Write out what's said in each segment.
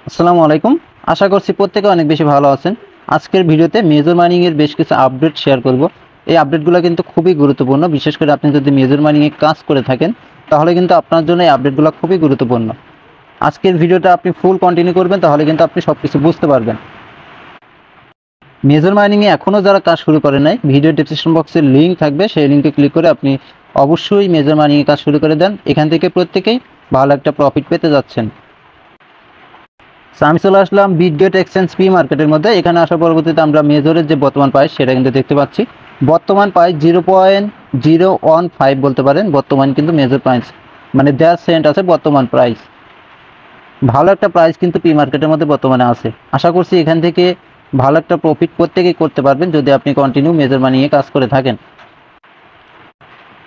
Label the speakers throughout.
Speaker 1: আসসালামু আলাইকুম। আশা করছি প্রত্যেকে অনেক বেশি ভালো আছেন। আজকের ভিডিওতে মেজর মাইনিং এর বেশ কিছু আপডেট শেয়ার করব। এই আপডেটগুলো কিন্তু খুবই গুরুত্বপূর্ণ, বিশেষ করে আপনি যদি মেজর মাইনিং এ কাজ করে থাকেন তাহলে কিন্তু আপনার জন্য এই আপডেটগুলো খুবই গুরুত্বপূর্ণ। আজকের ভিডিওটা আপনি ফুল কন্টিনিউ করবেন, তাহলে কিন্তু আপনি সবকিছু বুঝতে পারবেন। মেজর মাইনিং এ এখনও যারা কাজ শুরু করে নাই, ভিডিও ডেসক্রিপশন বক্সে লিঙ্ক থাকবে, সেই লিঙ্কে ক্লিক করে আপনি অবশ্যই মেজর মাইনিং এ কাজ শুরু করে দেন। এখান থেকে প্রত্যেকেই ভালো একটা প্রফিট পেতে যাচ্ছেন। আমি চলে আসলাম বিটগেট এক্সচেঞ্জ পি মার্কেটের মধ্যে। এখানে আসার পরবর্তীতে আমরা মেজরের যে বর্তমান প্রাইস সেটা কিন্তু দেখতে পাচ্ছি। বর্তমান প্রাইস 0.015 বলতে পারেন। বর্তমান কিন্তু মেজর প্রাইস মানে 10 সেন্ট আছে বর্তমান প্রাইস। ভালো একটা প্রাইস কিন্তু পি মার্কেটের মধ্যে বর্তমানে আছে। আশা করছি এখান থেকে ভালো একটা প্রফিট প্রত্যেকেই করতে পারবেন যদি আপনি কন্টিনিউ মেজর মানিয়ে কাজ করে থাকেন।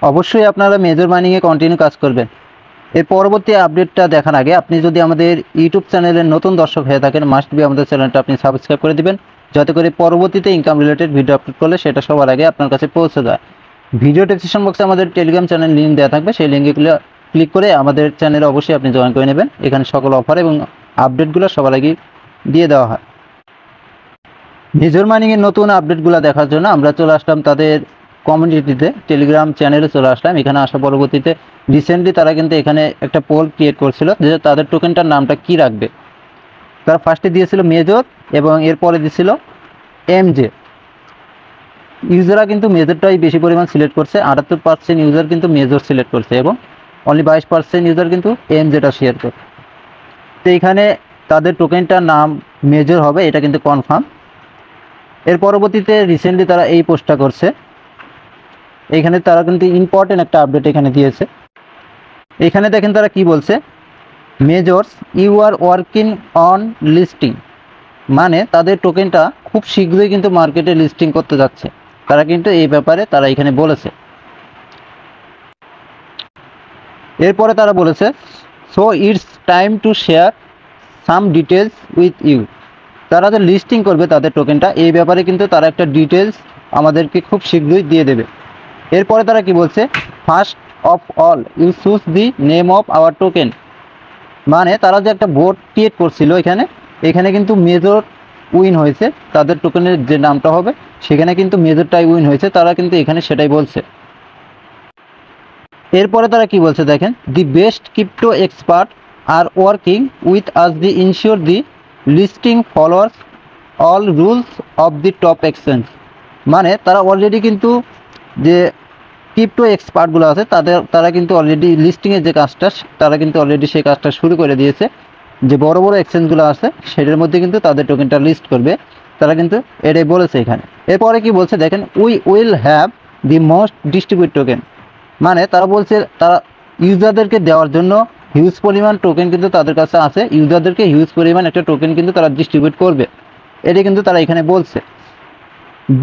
Speaker 1: অবশ্যই আপনারা মেজর মানিয়ে কন্টিনিউ কাজ করবেন। এর পরবর্তী আপডেটটা দেখার আগে আপনি যদি আমাদের ইউটিউব চ্যানেলের নতুন দর্শক হয়ে থাকেন, মাস্ট বি আমাদের চ্যানেলটা আপনি সাবস্ক্রাইব করে দিবেন, যাতে করে পরবর্তীতে ইনকাম রিলেটেড ভিডিও আপলোড করলে সেটা সবার আগে আপনার কাছে পৌঁছে যায়। ভিডিও ডেসক্রিপশন বক্সে আমাদের টেলিগ্রাম চ্যানেল লিঙ্ক দেওয়া থাকবে, সেই লিঙ্কে ক্লিক করে আমাদের চ্যানেলে অবশ্যই আপনি জয়েন করে নেবেন। এখানে সকল অফার এবং আপডেটগুলো সবার আগে দিয়ে দেওয়া হয়। মেজর মাইনিংয়ের নতুন আপডেটগুলো দেখার জন্য আমরা চলে আসলাম তাদের কমিউনিটিতে, টেলিগ্রাম চ্যানেলে চলে আসলাম। এখানে আসা পরবর্তীতে রিসেন্টলি তারা কিন্তু এখানে একটা পোল ক্রিয়েট করছিল যে তাদের টোকেনটার নামটা কি রাখবে। তারা ফার্স্টে দিয়েছিল মেজর এবং এরপরে দিয়েছিল এমজে। ইউজাররা কিন্তু মেজরটাই বেশি পরিমাণ সিলেক্ট করছে, 78% ইউজার কিন্তু মেজর সিলেক্ট করছে এবং অনলি 22% ইউজার কিন্তু এমজেটা শেয়ার করছে। তো এখানে তাদের টোকেনটার নাম মেজর হবে, এটা কিন্তু কনফার্ম। এর পরবর্তীতে রিসেন্টলি তারা এই পোস্টটা করছে। এখানে তারা কিন্তু ইম্পর্টেন্ট একটা আপডেট এখানে দিয়েছে। এখানে দেখেন তারা কি বলছে, majors you are working on listing, মানে তাদের টোকেনটা খুব শীঘ্রই কিন্তু মার্কেটে লিস্টিং করতে যাচ্ছে। তারা কিন্তু এই ব্যাপারে তারা এখানে বলেছে। এরপরে তারা বলেছে, so it's time to share some details with you. তারা যে লিস্টিং করবে তাদের টোকেনটা, এই ব্যাপারে কিন্তু তারা একটা ডিটেলস আমাদেরকে খুব শীঘ্রই দিয়ে দেবে। এরপরে তারা কি বলছে, first of all you choose the name of our token, মানে তারা যে একটা ভোট ক্রিয়েট করছিল এখানে কিন্তু মেজর উইন হয়েছে। তাদের টোকেনের যে নামটা হবে সেখানে কিন্তু মেজরটাই উইন হয়েছে, তারা কিন্তু এখানে সেটাই বলছে। এরপরে তারা কি বলছে দেখেন, the best crypto expert are working with us the ensure the listing followers all rules of the top exchange, মানে তারা অলরেডি কিন্তু যে ক্রিপ্টো এক্সপার্টগুলো আছে তারা কিন্তু অলরেডি লিস্টিংয়ের যে কাজটা তারা কিন্তু অলরেডি সেই কাজটা শুরু করে দিয়েছে। যে বড় বড় এক্সচেঞ্জগুলো আছে সেটার মধ্যে কিন্তু তাদের টোকেনটা লিস্ট করবে, তারা কিন্তু এটাই বলেছে এখানে। এরপরে কি বলছে দেখেন, we will have the most distribute token, মানে তারা বলছে তারা ইউজারদেরকে দেওয়ার জন্য হিউজ পরিমাণ টোকেন কিন্তু তাদের কাছে আছে, ইউজারদেরকে হিউজ পরিমাণ একটা টোকেন কিন্তু তারা ডিস্ট্রিবিউট করবে, এটা কিন্তু তারা এখানে বলছে।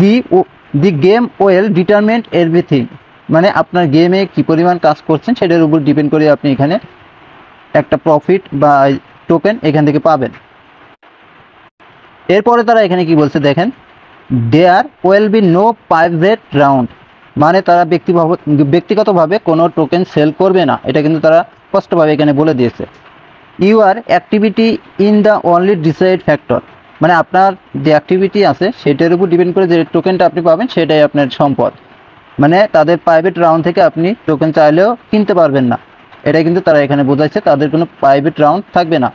Speaker 1: দি দি গেম ওয়েল ডিটারমেন্ট এভরিথিং, মানে আপনার গেমে কী পরিমাণ কাজ করছেন সেটার উপর ডিপেন্ড করে আপনি এখানে একটা প্রফিট বা টোকেন এখান থেকে পাবেন। এরপরে তারা এখানে কি বলছে দেখেন, there will be no private round, মানে তারা ব্যক্তিগতভাবে কোনো টোকেন সেল করবে না, এটা কিন্তু তারা স্পষ্টভাবে এখানে বলে দিয়েছে। Your activity in the only decide factor, মানে আপনার যে অ্যাক্টিভিটি আছে সেটার উপর ডিপেন্ড করে যে টোকেনটা আপনি পাবেন সেটাই আপনার সম্পদ, মানে তাদের প্রাইভেট রাউন্ড থেকে আপনি টোকেন চাইলেও কিনতে পারবেন না, এটা কিন্তু তারা এখানে বোঝাচ্ছে, তাদের কোনো প্রাইভেট রাউন্ড থাকবে না।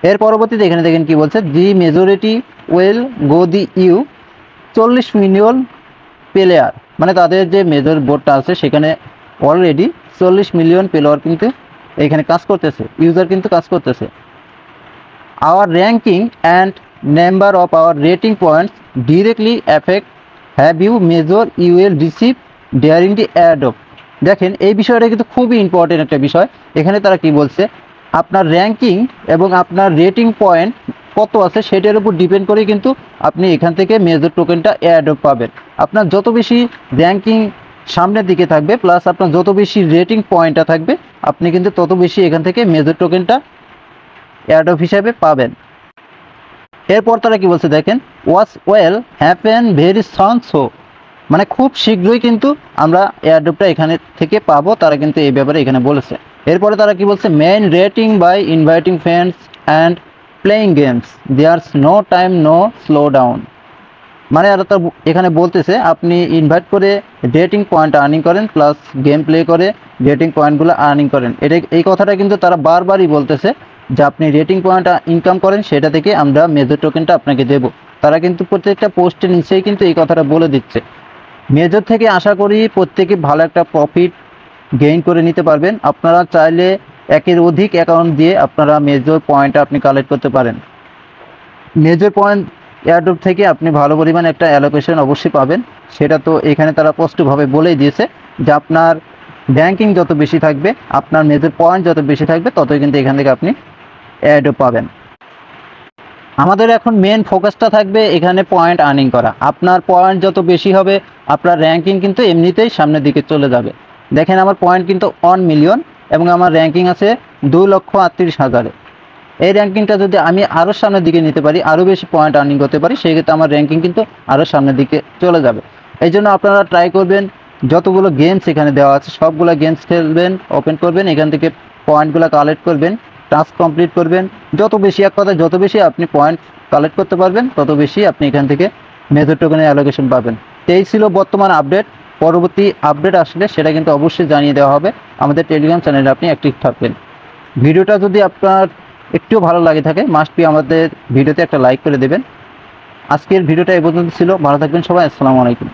Speaker 1: এর পরবর্তীতে এখানে দেখেন কি বলছে, the majority will go the you 40 million player, মানে তাদের যে মেজর বোর্ডটা আছে সেখানে অলরেডি 40 মিলিয়ন প্লেয়ার কিন্তু এখানে কাজ করতেছে, ইউজার কিন্তু কাজ করতেছে। Our ranking and number of our rating points directly affect have you major you will receive during the অ্যাডপ। দেখেন এই বিষয়টা কিন্তু খুবই ইম্পর্টেন্ট একটা বিষয়। এখানে তারা কি বলছে, আপনার র্যাঙ্কিং এবং আপনার রেটিং পয়েন্ট কত আছে সেটার উপর ডিপেন্ড করে কিন্তু আপনি এখান থেকে মেজর টোকেনটা অ্যাডপ পাবেন। আপনার যত বেশি র্যাঙ্কিং সামনের দিকে থাকবে প্লাস আপনার যত বেশি রেটিং পয়েন্টটা থাকবে আপনি কিন্তু তত বেশি এখান থেকে মেজর টোকেনটা অ্যাডপ হিসাবে পাবেন। এরপর তারা কি বলছে দেখেন, ওয়াচ ওয়েল হ্যাপেন ভেরি সন সো, মানে খুব শীঘ্রই কিন্তু আমরা এয়ারড্রপটা এখানে থেকে পাবো, তারা কিন্তু এই ব্যাপারে এখানে বলেছে। এরপরে তারা কি বলছে, main rating by inviting friends and playing games, there's no time, no slow down. মানে তো এখানে বলতেছে আপনি ইনভাইট করে রেটিং পয়েন্ট আর্নিং করেন, প্লাস গেম প্লে করে রেটিং পয়েন্টগুলো আর্নিং করেন। এই কথাটা কিন্তু তারা বারবারই বলতেছে যে আপনি রেটিং পয়েন্ট ইনকাম করেন, সেটা থেকে আমরা মেজর টোকেনটা আপনাকে দেব। তারা কিন্তু প্রত্যেকটা পোস্টের নিচেই কিন্তু এই কথাটা বলে দিচ্ছে। মেজর থেকে আশা করি প্রত্যেকে ভালো একটা প্রফিট গেইন করে নিতে পারবেন। আপনারা চাইলে একের অধিক অ্যাকাউন্ট দিয়ে আপনারা মেজর পয়েন্ট আপনি কালেক্ট করতে পারেন। মেজর পয়েন্ট এয়ারড্রপ থেকে আপনি ভালো পরিমাণ একটা অ্যালোকেশন অবশ্যই পাবেন। সেটা তো এখানে তারা স্পষ্টভাবে বলেই দিয়েছে যে আপনার র্যাঙ্কিং যত বেশি থাকবে, আপনার মেজর পয়েন্ট যত বেশি থাকবে, ততই কিন্তু এখান থেকে আপনি এয়ারড্রপ পাবেন। আমাদের এখন মেন ফোকাসটা থাকবে এখানে পয়েন্ট আর্নিং করা। আপনার পয়েন্ট যত বেশি হবে, আপনার র্যাঙ্কিং কিন্তু এমনিতেই সামনের দিকে চলে যাবে। দেখেন আমার পয়েন্ট কিন্তু 1 মিলিয়ন এবং আমার র্যাঙ্কিং আছে 2,38,000। এই র্যাঙ্কিংটা যদি আমি আরও সামনের দিকে নিতে পারি, আরও বেশি পয়েন্ট আর্নিং করতে পারি, সেক্ষেত্রে আমার র্যাঙ্কিং কিন্তু আরও সামনের দিকে চলে যাবে। এই জন্য আপনারা ট্রাই করবেন, যতগুলো গেমস এখানে দেওয়া আছে সবগুলো গেমস খেলবেন, ওপেন করবেন, এখান থেকে পয়েন্টগুলো কালেক্ট করবেন, টাস্ক কমপ্লিট করবেন। যত বেশি, এক কথায় যত বেশি আপনি পয়েন্ট কালেক্ট করতে পারবেন, তত বেশি আপনি এখান থেকে মেজর টোকেনের অ্যালোকেশন পাবেন। এই ছিল বর্তমান আপডেট। পরবর্তী আপডেট আসলে সেটা কিন্তু অবশ্যই জানিয়ে দেওয়া হবে। আমাদের টেলিগ্রাম চ্যানেলে আপনি অ্যাক্টিভ থাকবেন। ভিডিওটা যদি আপনার একটু ভালো লাগে থাকে, মাস্ট বি আমাদের ভিডিওতে একটা লাইক করে দেবেন। আজকের ভিডিওটা এই পর্যন্ত ছিল। ভালো থাকবেন সবাই। আসসালামু আলাইকুম।